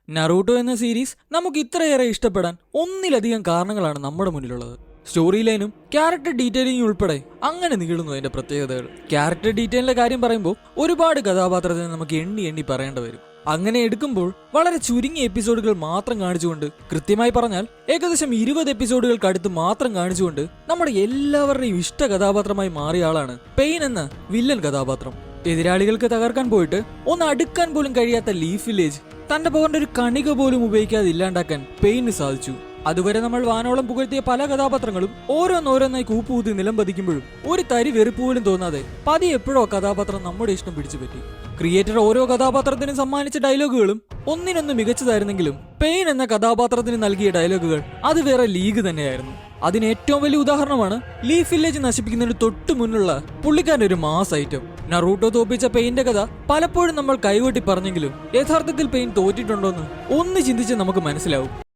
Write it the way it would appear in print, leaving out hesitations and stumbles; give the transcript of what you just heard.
Naruto എന്ന series നമുക്ക് ഇത്രയേറെ ഇഷ്ടപ്പെടാൻ ഒന്നിലധികം കാരണങ്ങളാണ് നമ്മുടെ മുന്നിലുള്ളത്. സ്റ്റോറി ലൈനും ക്യാരക്ടർ ഡീറ്റെയിലിംഗും ഉൾപ്പെടെ അങ്ങനെ നീളുന്നു അതിന്റെ പ്രത്യേകതകൾ. ക്യാരക്ടർ ഡീറ്റെയിലിന്റെ കാര്യം പറയുമ്പോൾ ഒരുപാട് കഥാപാത്രത്തെ നമുക്ക് എണ്ണി എണ്ണി പറയേണ്ടി വരും. അങ്ങനെ എടുക്കുമ്പോൾ വളരെ ചുരുങ്ങിയ എപ്പിസോഡുകൾ മാത്രം കാണിച്ചുകൊണ്ട്, കൃത്യമായി പറഞ്ഞാൽ ഏകദേശം 20 എപ്പിസോഡുകൾക്ക് അടുത്ത് മാത്രം കാണിച്ചുകൊണ്ട് നമ്മുടെ എല്ലാവരുടെയും ഇഷ്ട കഥാപാത്രമായി മാറിയ ആളാണ് പെയിൻ എന്ന വില്ലൻ കഥാപാത്രം. എതിരാളികൾക്ക് തകർക്കാൻ പോയിട്ട് ഒന്ന് അടുക്കാൻ പോലും കഴിയാത്ത ലീഫ് വില്ലേജ് തന്റെ പവറിന്റെ ഒരു കണിക പോലും ഉപയോഗിക്കാതെ ഇല്ലാണ്ടാക്കാൻ പെയിന് സാധിച്ചു. അതുവരെ നമ്മൾ വാനോളം പുകഴ്ത്തിയ പല കഥാപാത്രങ്ങളും ഓരോന്നോരോന്നായി കൂപ്പുകൂത്തി നിലം പതിക്കുമ്പോഴും ഒരു തരി വെറുപ്പ് പോലും തോന്നാതെ പതി എപ്പോഴോ കഥാപാത്രം നമ്മുടെ ഇഷ്ടം പിടിച്ചു പറ്റി. ക്രിയേറ്റർ ഓരോ കഥാപാത്രത്തിനും സമ്മാനിച്ച ഡയലോഗുകളും ഒന്നിനൊന്ന് മികച്ചതായിരുന്നെങ്കിലും പെയിൻ എന്ന കഥാപാത്രത്തിന് നൽകിയ ഡയലോഗുകൾ അത് വേറെ ലീഗ് തന്നെയായിരുന്നു. അതിന് ഏറ്റവും വലിയ ഉദാഹരണമാണ് ലീഫ് വില്ലേജ് നശിപ്പിക്കുന്നതിന് തൊട്ടു മുന്നുള്ള പുള്ളിക്കാരന്റെ ഒരു മാസ് ഐറ്റം. നറൂട്ടോ തോപ്പിച്ച പെയിന്റെ കഥ പലപ്പോഴും നമ്മൾ കൈകൊട്ടി പറഞ്ഞെങ്കിലും യഥാർത്ഥത്തിൽ പെയിൻ തോറ്റിട്ടുണ്ടോന്ന് ഒന്ന് ചിന്തിച്ച് നമുക്ക് മനസ്സിലാവും.